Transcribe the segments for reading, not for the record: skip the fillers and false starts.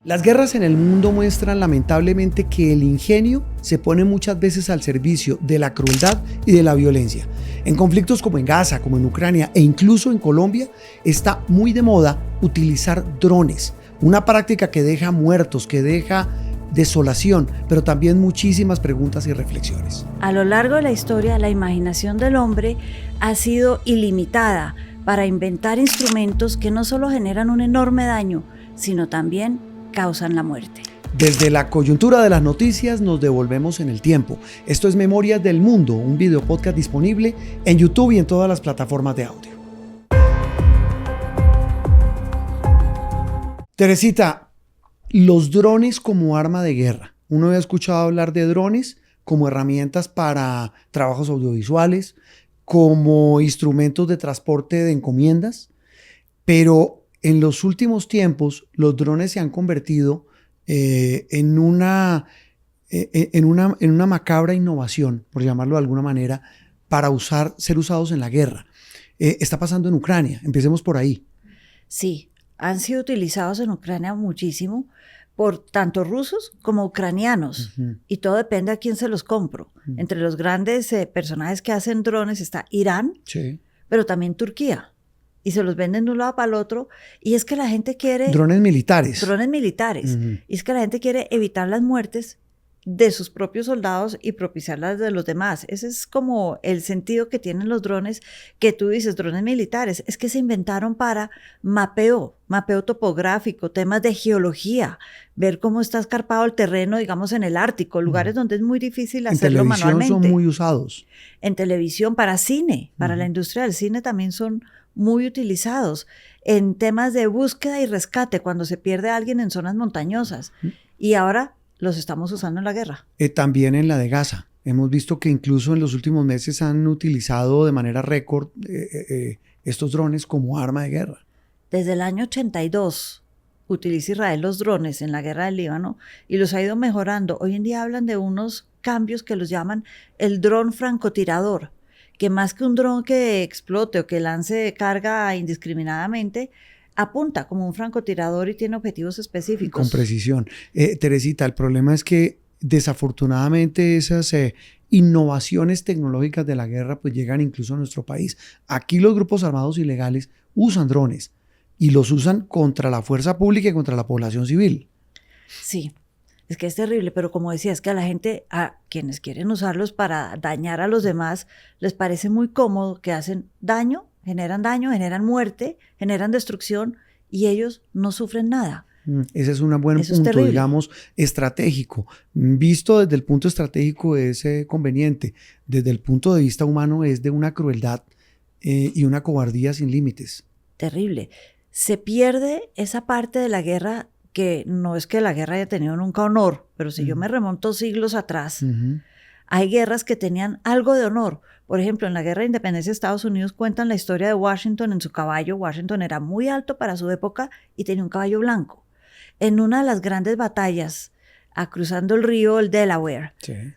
Las guerras en el mundo muestran lamentablemente que el ingenio se pone muchas veces al servicio de la crueldad y de la violencia. En conflictos como en Gaza, como en Ucrania e incluso en Colombia, está muy de moda utilizar drones, una práctica que deja muertos, que deja desolación, pero también muchísimas preguntas y reflexiones. A lo largo de la historia, la imaginación del hombre ha sido ilimitada para inventar instrumentos que no solo generan un enorme daño, sino también causan la muerte. Desde la coyuntura de las noticias nos devolvemos en el tiempo. Esto es Memorias del Mundo, un video podcast disponible en YouTube y en todas las plataformas de audio. Teresita, los drones como arma de guerra. Uno había escuchado hablar de drones como herramientas para trabajos audiovisuales, como instrumentos de transporte de encomiendas, pero en los últimos tiempos los drones se han convertido en una macabra innovación, por llamarlo de alguna manera, para ser usados en la guerra. Está pasando en Ucrania, empecemos por ahí. Sí, han sido utilizados en Ucrania muchísimo por tanto rusos como ucranianos, y todo depende a quién se los compro. Entre los grandes personajes que hacen drones está Irán, sí, pero también Turquía. Y se los venden de un lado para el otro, y es que la gente quiere... Drones militares. Drones militares. Y es que la gente quiere evitar las muertes de sus propios soldados y propiciar las de los demás. Ese es como el sentido que tienen los drones, que tú dices, drones militares. Es que se inventaron para mapeo topográfico, temas de geología, ver cómo está escarpado el terreno, digamos, en el Ártico, lugares donde es muy difícil hacerlo manualmente. En televisión son muy usados. En televisión, para cine, para la industria del cine también son muy utilizados en temas de búsqueda y rescate cuando se pierde a alguien en zonas montañosas. Y ahora los estamos usando en la guerra. También en la de Gaza. Hemos visto que incluso en los últimos meses han utilizado de manera récord estos drones como arma de guerra. Desde el año 82 utiliza Israel los drones en la guerra del Líbano y los ha ido mejorando. Hoy en día hablan de unos cambios que los llaman el dron francotirador, que más que un dron que explote o que lance carga indiscriminadamente, apunta como un francotirador y tiene objetivos específicos. Con precisión. Teresita, el problema es que desafortunadamente esas innovaciones tecnológicas de la guerra pues llegan incluso a nuestro país. Aquí los grupos armados ilegales usan drones y los usan contra la fuerza pública y contra la población civil. Sí. Es que es terrible, pero como decía, es que a la gente, a quienes quieren usarlos para dañar a los demás, les parece muy cómodo que hacen daño, generan muerte, generan destrucción y ellos no sufren nada. Ese es un buen punto, digamos, estratégico. Visto desde el punto estratégico es conveniente. Desde el punto de vista humano es de una crueldad y una cobardía sin límites. Terrible. Se pierde esa parte de la guerra que no es que la guerra haya tenido nunca honor, pero si yo me remonto siglos atrás, hay guerras que tenían algo de honor. Por ejemplo, en la guerra de independencia de Estados Unidos cuentan la historia de Washington en su caballo. Washington era muy alto para su época y tenía un caballo blanco. En una de las grandes batallas, cruzando el río, el Delaware,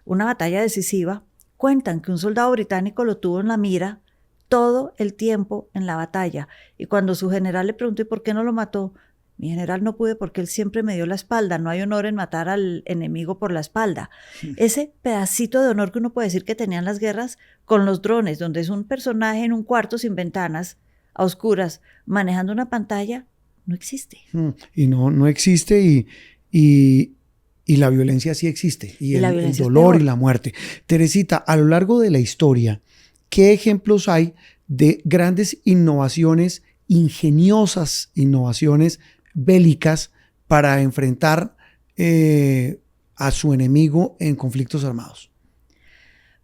una batalla decisiva, cuentan que un soldado británico lo tuvo en la mira todo el tiempo en la batalla. Y cuando su general le preguntó ¿y por qué no lo mató? Mi general no pude porque él siempre me dio la espalda. No hay honor en matar al enemigo por la espalda. Ese pedacito de honor que uno puede decir que tenían las guerras con los drones, donde es un personaje en un cuarto sin ventanas, a oscuras, manejando una pantalla, no existe. Y no existe y la violencia sí existe. Y el dolor y la muerte. Teresita, a lo largo de la historia, ¿qué ejemplos hay de grandes innovaciones, ingeniosas innovaciones bélicas para enfrentar a su enemigo en conflictos armados?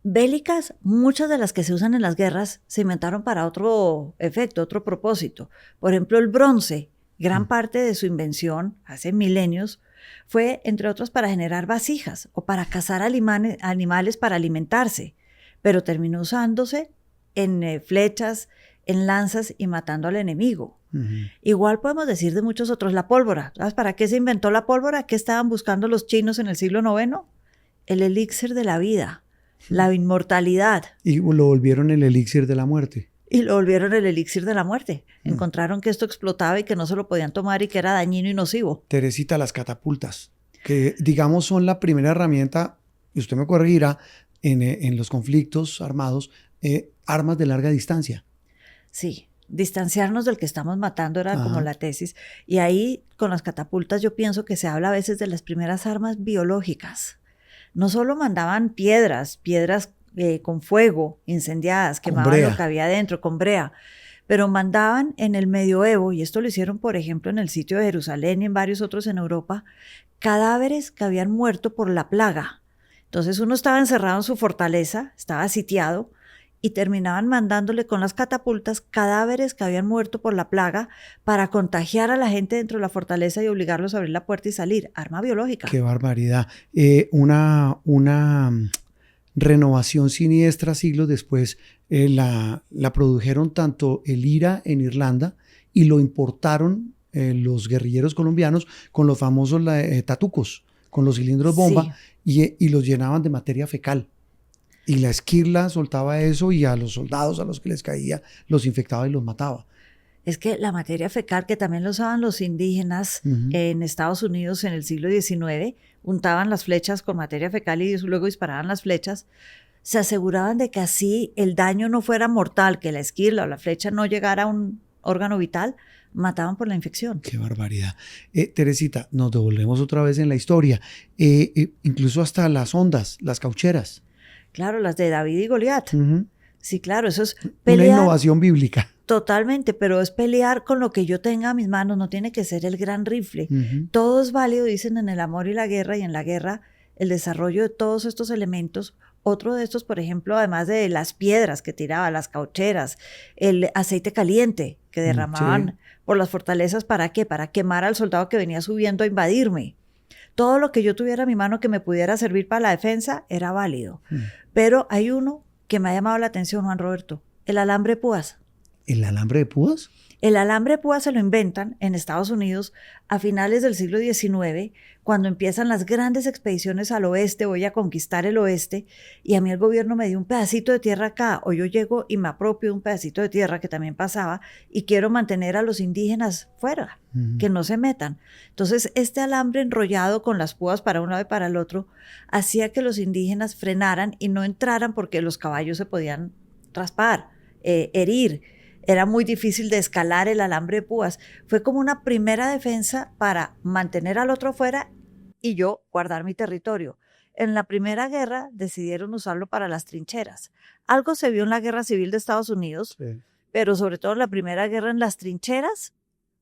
Bélicas, muchas de las que se usan en las guerras se inventaron para otro efecto, otro propósito. Por ejemplo, el bronce, gran parte de su invención, hace milenios, fue, entre otros, para generar vasijas o para cazar animales para alimentarse, pero terminó usándose en flechas, en lanzas y matando al enemigo. Igual podemos decir de muchos otros, la pólvora. ¿Sabes para qué se inventó la pólvora? ¿Qué estaban buscando los chinos en el siglo IX? El elixir de la vida, la inmortalidad. Y lo volvieron el elixir de la muerte. y lo volvieron el elixir de la muerte. Encontraron que esto explotaba y que no se lo podían tomar y que era dañino y nocivo. Teresita, las catapultas, que digamos son la primera herramienta, y usted me corregirá, en los conflictos armados, armas de larga distancia. Sí, distanciarnos del que estamos matando era como la tesis. Y ahí, con las catapultas, yo pienso que se habla a veces de las primeras armas biológicas. No solo mandaban piedras con fuego, incendiadas, quemaban lo que había dentro, con brea, pero mandaban en el medioevo, y esto lo hicieron, por ejemplo, en el sitio de Jerusalén y en varios otros en Europa, cadáveres que habían muerto por la plaga. Entonces uno estaba encerrado en su fortaleza, estaba sitiado, y terminaban mandándole con las catapultas cadáveres que habían muerto por la plaga para contagiar a la gente dentro de la fortaleza y obligarlos a abrir la puerta y salir. Arma biológica. ¡Qué barbaridad! Una renovación siniestra siglos después la produjeron tanto el IRA en Irlanda y lo importaron los guerrilleros colombianos con los famosos tatucos, con los cilindros bomba, sí. y los llenaban de materia fecal. Y la esquirla soltaba eso y a los soldados a los que les caía los infectaba y los mataba. Es que la materia fecal, que también lo usaban los indígenas en Estados Unidos en el siglo XIX, untaban las flechas con materia fecal y luego disparaban las flechas, se aseguraban de que así el daño no fuera mortal, que la esquirla o la flecha no llegara a un órgano vital, mataban por la infección. ¡Qué barbaridad! Teresita, nos devolvemos otra vez en la historia, incluso hasta las ondas, las caucheras. Claro, las de David y Goliat. Sí, claro, eso es pelear. Una innovación bíblica. Totalmente, pero es pelear con lo que yo tenga a mis manos, no tiene que ser el gran rifle. Todo es válido, dicen, en el amor y la guerra, y en la guerra el desarrollo de todos estos elementos. Otro de estos, por ejemplo, además de las piedras que tiraba, las caucheras, el aceite caliente que derramaban por las fortalezas, ¿para qué? Para quemar al soldado que venía subiendo a invadirme. Todo lo que yo tuviera a mi mano que me pudiera servir para la defensa era válido. Pero hay uno que me ha llamado la atención, Juan Roberto, el alambre de púas. ¿El alambre de púas? El alambre de púas se lo inventan en Estados Unidos a finales del siglo XIX, cuando empiezan las grandes expediciones al oeste, voy a conquistar el oeste, y a mí el gobierno me dio un pedacito de tierra acá, o yo llego y me apropio de un pedacito de tierra que también pasaba, y quiero mantener a los indígenas fuera, que no se metan. Entonces, este alambre enrollado con las púas para un lado y para el otro, hacía que los indígenas frenaran y no entraran porque los caballos se podían raspar, herir. Era muy difícil de escalar el alambre de púas. Fue como una primera defensa para mantener al otro fuera y yo guardar mi territorio. En la Primera Guerra decidieron usarlo para las trincheras. Algo se vio en la Guerra Civil de Estados Unidos, pero sobre todo en la Primera Guerra en las trincheras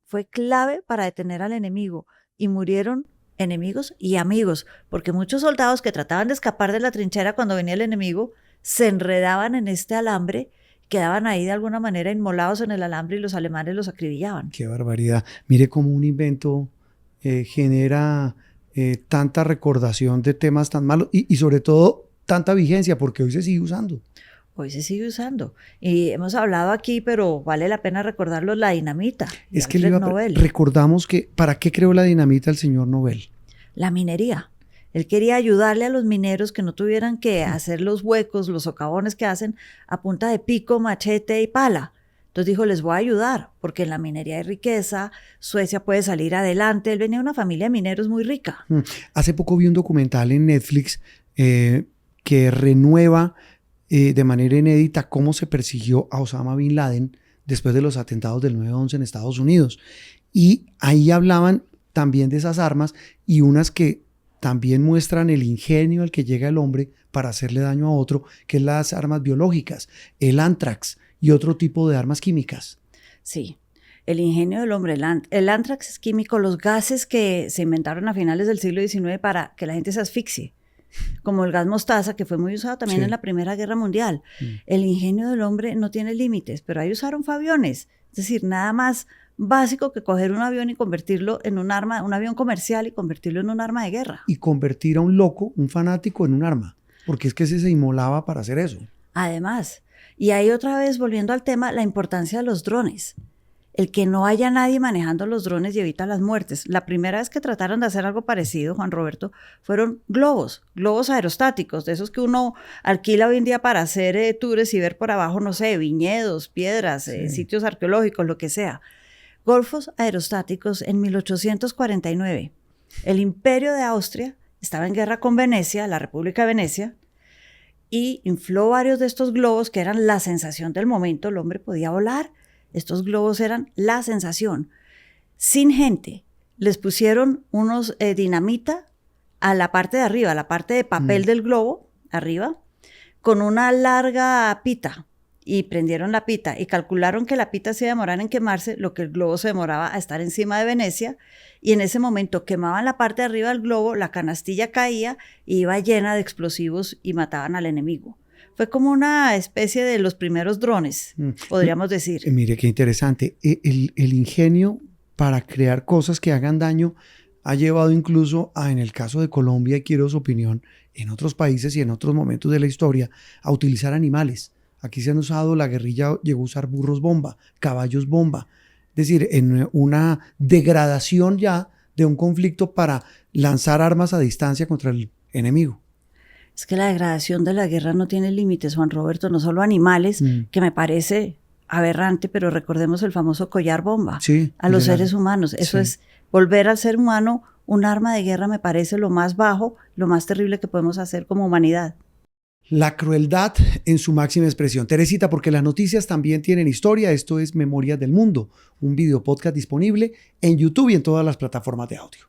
fue clave para detener al enemigo. Y murieron enemigos y amigos, porque muchos soldados que trataban de escapar de la trinchera cuando venía el enemigo se enredaban en este alambre, quedaban ahí de alguna manera inmolados en el alambre y los alemanes los acribillaban. ¡Qué barbaridad! Mire cómo un invento genera tanta recordación de temas tan malos y sobre todo tanta vigencia, porque hoy se sigue usando. Hoy se sigue usando. Y hemos hablado aquí, pero vale la pena recordarlo, la dinamita. Es que recordamos que, ¿para qué creó la dinamita el señor Nobel? La minería. Él quería ayudarle a los mineros que no tuvieran que hacer los huecos, los socavones que hacen a punta de pico, machete y pala. Entonces dijo, les voy a ayudar, porque en la minería hay riqueza, Suecia puede salir adelante. Él venía de una familia de mineros muy rica. Hace poco vi un documental en Netflix que renueva de manera inédita cómo se persiguió a Osama Bin Laden después de los atentados del 9/11 en Estados Unidos. Y ahí hablaban también de esas armas y unas que también muestran el ingenio al que llega el hombre para hacerle daño a otro, que es las armas biológicas, el anthrax y otro tipo de armas químicas. Sí, el ingenio del hombre. El anthrax es químico, los gases que se inventaron a finales del siglo XIX para que la gente se asfixie, como el gas mostaza, que fue muy usado también en la Primera Guerra Mundial. El ingenio del hombre no tiene límites, pero ahí usaron aviones, es decir, nada más básico que coger un avión y convertirlo en un arma, un avión comercial y convertirlo en un arma de guerra. Y convertir a un loco, un fanático, en un arma, porque es que se inmolaba para hacer eso. Además, y ahí otra vez volviendo al tema, la importancia de los drones. el que no haya nadie manejando los drones y evita las muertes. La primera vez que trataron de hacer algo parecido, Juan Roberto, fueron globos aerostáticos, de esos que uno alquila hoy en día para hacer tours y ver por abajo, no sé, viñedos, piedras, sitios arqueológicos, lo que sea. Globos aerostáticos en 1849. El Imperio de Austria estaba en guerra con Venecia, la República de Venecia, y infló varios de estos globos que eran la sensación del momento. El hombre podía volar. Estos globos eran la sensación. Sin gente. Les pusieron unos dinamita a la parte de arriba, a la parte de papel del globo, arriba, con una larga pita. Y prendieron la pita y calcularon que la pita se iba a demorar en quemarse, lo que el globo se demoraba a estar encima de Venecia, y en ese momento quemaban la parte de arriba del globo, la canastilla caía y iba llena de explosivos y mataban al enemigo. Fue como una especie de los primeros drones, podríamos decir. Mire qué interesante. El ingenio para crear cosas que hagan daño ha llevado incluso en el caso de Colombia, y quiero su opinión, en otros países y en otros momentos de la historia, a utilizar animales. Aquí se han usado, la guerrilla llegó a usar burros bomba, caballos bomba. Es decir, en una degradación ya de un conflicto para lanzar armas a distancia contra el enemigo. Es que la degradación de la guerra no tiene límites, Juan Roberto, no solo animales, que me parece aberrante, pero recordemos el famoso collar bomba a los seres humanos. Eso es volver al ser humano un arma de guerra, me parece lo más bajo, lo más terrible que podemos hacer como humanidad. La crueldad en su máxima expresión. Teresita, porque las noticias también tienen historia. Esto es Memorias del Mundo, un video podcast disponible en YouTube y en todas las plataformas de audio.